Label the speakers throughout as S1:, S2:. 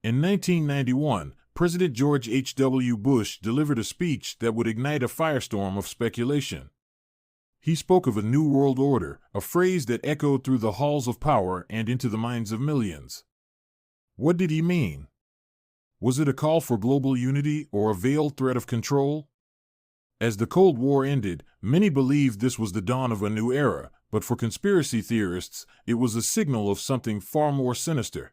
S1: In 1991, President George H.W. Bush delivered a speech that would ignite a firestorm of speculation. He spoke of a new world order, a phrase that echoed through the halls of power and into the minds of millions. What did he mean? Was it a call for global unity or a veiled threat of control? As the Cold War ended, many believed this was the dawn of a new era, but for conspiracy theorists, it was a signal of something far more sinister.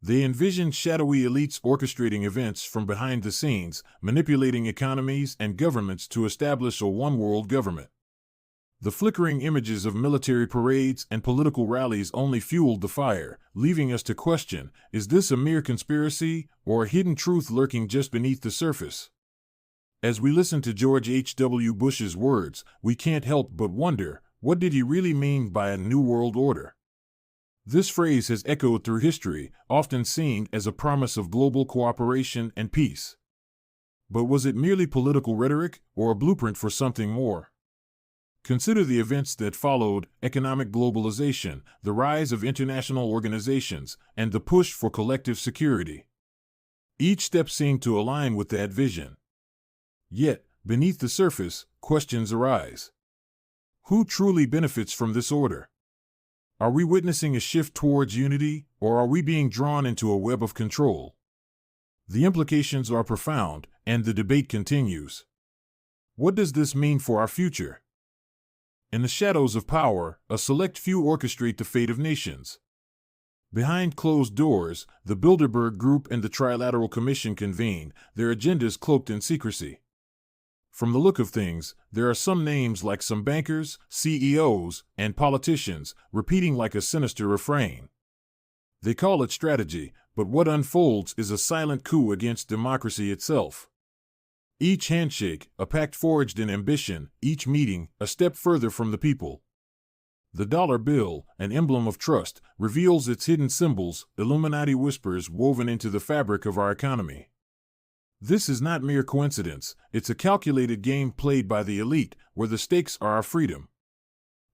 S1: They envisioned shadowy elites orchestrating events from behind the scenes, manipulating economies and governments to establish a one-world government. The flickering images of military parades and political rallies only fueled the fire, leaving us to question, is this a mere conspiracy or a hidden truth lurking just beneath the surface? As we listen to George H.W. Bush's words, we can't help but wonder, what did he really mean by a new world order? This phrase has echoed through history, often seen as a promise of global cooperation and peace. But was it merely political rhetoric or a blueprint for something more? Consider the events that followed: economic globalization, the rise of international organizations, and the push for collective security. Each step seemed to align with that vision. Yet, beneath the surface, questions arise. Who truly benefits from this order? Are we witnessing a shift towards unity, or are we being drawn into a web of control? The implications are profound, and the debate continues. What does this mean for our future? In the shadows of power, a select few orchestrate the fate of nations. Behind closed doors, the Bilderberg Group and the Trilateral Commission convene, their agendas cloaked in secrecy. From the look of things, there are some names like some bankers, CEOs, and politicians, repeating like a sinister refrain. They call it strategy, but what unfolds is a silent coup against democracy itself. Each handshake, a pact forged in ambition; each meeting, a step further from the people. The dollar bill, an emblem of trust, reveals its hidden symbols, Illuminati whispers woven into the fabric of our economy. This is not mere coincidence, it's a calculated game played by the elite, where the stakes are our freedom.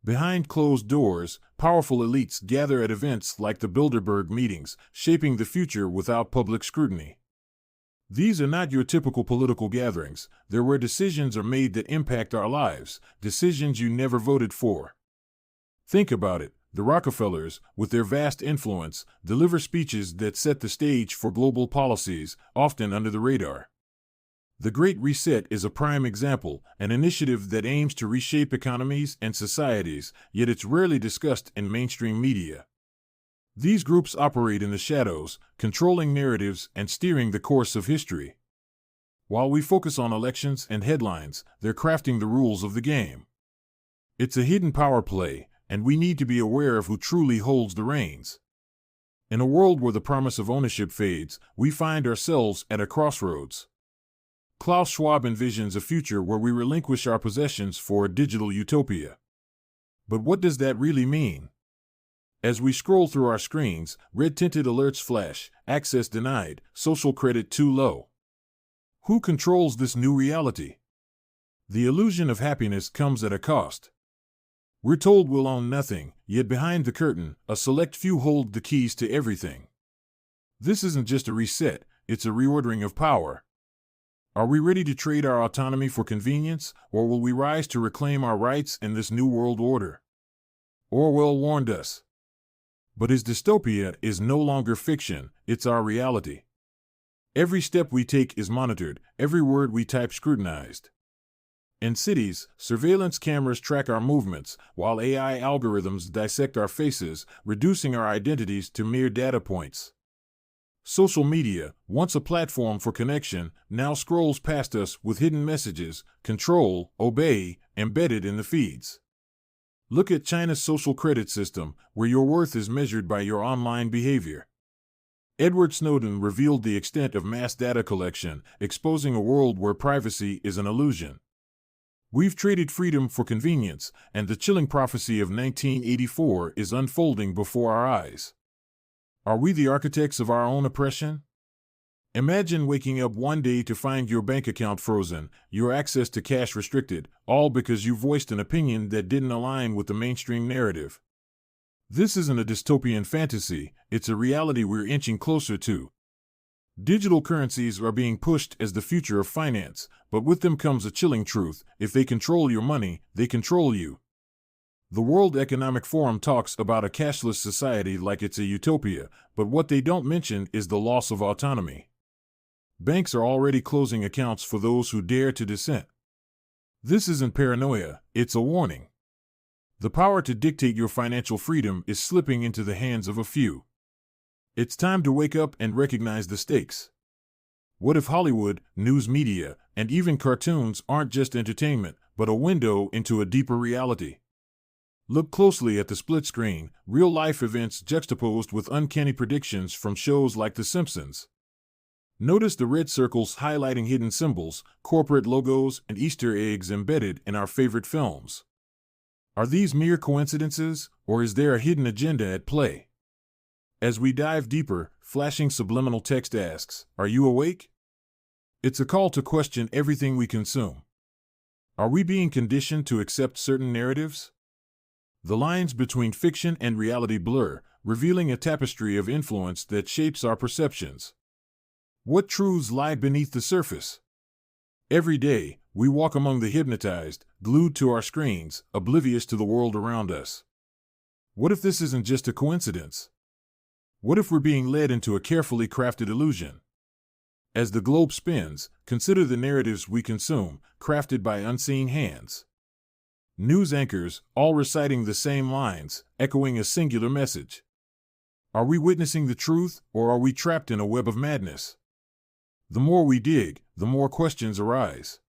S1: Behind closed doors, powerful elites gather at events like the Bilderberg meetings, shaping the future without public scrutiny. These are not your typical political gatherings, they're where decisions are made that impact our lives, decisions you never voted for. Think about it. The Rockefellers, with their vast influence, deliver speeches that set the stage for global policies, often under the radar. The Great Reset is a prime example, an initiative that aims to reshape economies and societies, yet it's rarely discussed in mainstream media. These groups operate in the shadows, controlling narratives and steering the course of history. While we focus on elections and headlines, they're crafting the rules of the game. It's a hidden power play, and we need to be aware of who truly holds the reins. In a world where the promise of ownership fades, we find ourselves at a crossroads. Klaus Schwab envisions a future where we relinquish our possessions for a digital utopia. But what does that really mean? As we scroll through our screens, red-tinted alerts flash: access denied, social credit too low. Who controls this new reality? The illusion of happiness comes at a cost. We're told we'll own nothing, yet behind the curtain, a select few hold the keys to everything. This isn't just a reset, it's a reordering of power. Are we ready to trade our autonomy for convenience, or will we rise to reclaim our rights in this new world order? Orwell warned us. But his dystopia is no longer fiction, it's our reality. Every step we take is monitored, every word we type scrutinized. In cities, surveillance cameras track our movements, while AI algorithms dissect our faces, reducing our identities to mere data points. Social media, once a platform for connection, now scrolls past us with hidden messages: control, obey, embedded in the feeds. Look at China's social credit system, where your worth is measured by your online behavior. Edward Snowden revealed the extent of mass data collection, exposing a world where privacy is an illusion. We've traded freedom for convenience, and the chilling prophecy of 1984 is unfolding before our eyes. Are we the architects of our own oppression? Imagine waking up one day to find your bank account frozen, your access to cash restricted, all because you voiced an opinion that didn't align with the mainstream narrative. This isn't a dystopian fantasy, it's a reality we're inching closer to. Digital currencies are being pushed as the future of finance, but with them comes a chilling truth: if they control your money, they control you. The World Economic Forum talks about a cashless society like it's a utopia, but what they don't mention is the loss of autonomy. Banks are already closing accounts for those who dare to dissent. This isn't paranoia, it's a warning. The power to dictate your financial freedom is slipping into the hands of a few. It's time to wake up and recognize the stakes. What if Hollywood, news media, and even cartoons aren't just entertainment, but a window into a deeper reality? Look closely at the split screen, real-life events juxtaposed with uncanny predictions from shows like The Simpsons. Notice the red circles highlighting hidden symbols, corporate logos, and Easter eggs embedded in our favorite films. Are these mere coincidences, or is there a hidden agenda at play? As we dive deeper, flashing subliminal text asks, "Are you awake?" It's a call to question everything we consume. Are we being conditioned to accept certain narratives? The lines between fiction and reality blur, revealing a tapestry of influence that shapes our perceptions. What truths lie beneath the surface? Every day, we walk among the hypnotized, glued to our screens, oblivious to the world around us. What if this isn't just a coincidence? What if we're being led into a carefully crafted illusion? As the globe spins, consider the narratives we consume, crafted by unseen hands. News anchors, all reciting the same lines, echoing a singular message. Are we witnessing the truth, or are we trapped in a web of madness? The more we dig, the more questions arise.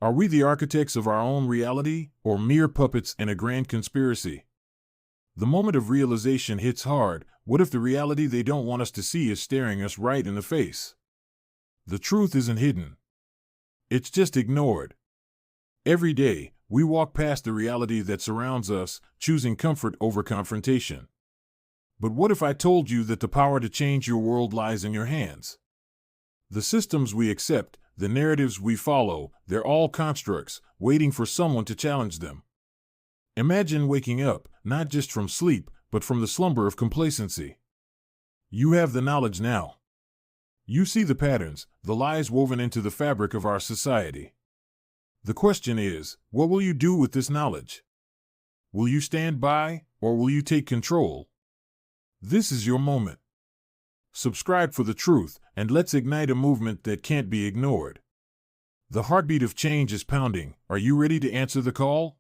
S1: Are we the architects of our own reality, or mere puppets in a grand conspiracy? The moment of realization hits hard. What if the reality they don't want us to see is staring us right in the face? The truth isn't hidden. It's just ignored. Every day, we walk past the reality that surrounds us, choosing comfort over confrontation. But what if I told you that the power to change your world lies in your hands? The systems we accept, the narratives we follow, they're all constructs, waiting for someone to challenge them. Imagine waking up, not just from sleep, but from the slumber of complacency. You have the knowledge now. You see the patterns, the lies woven into the fabric of our society. The question is, what will you do with this knowledge? Will you stand by, or will you take control? This is your moment. Subscribe for the truth, and let's ignite a movement that can't be ignored. The heartbeat of change is pounding. Are you ready to answer the call?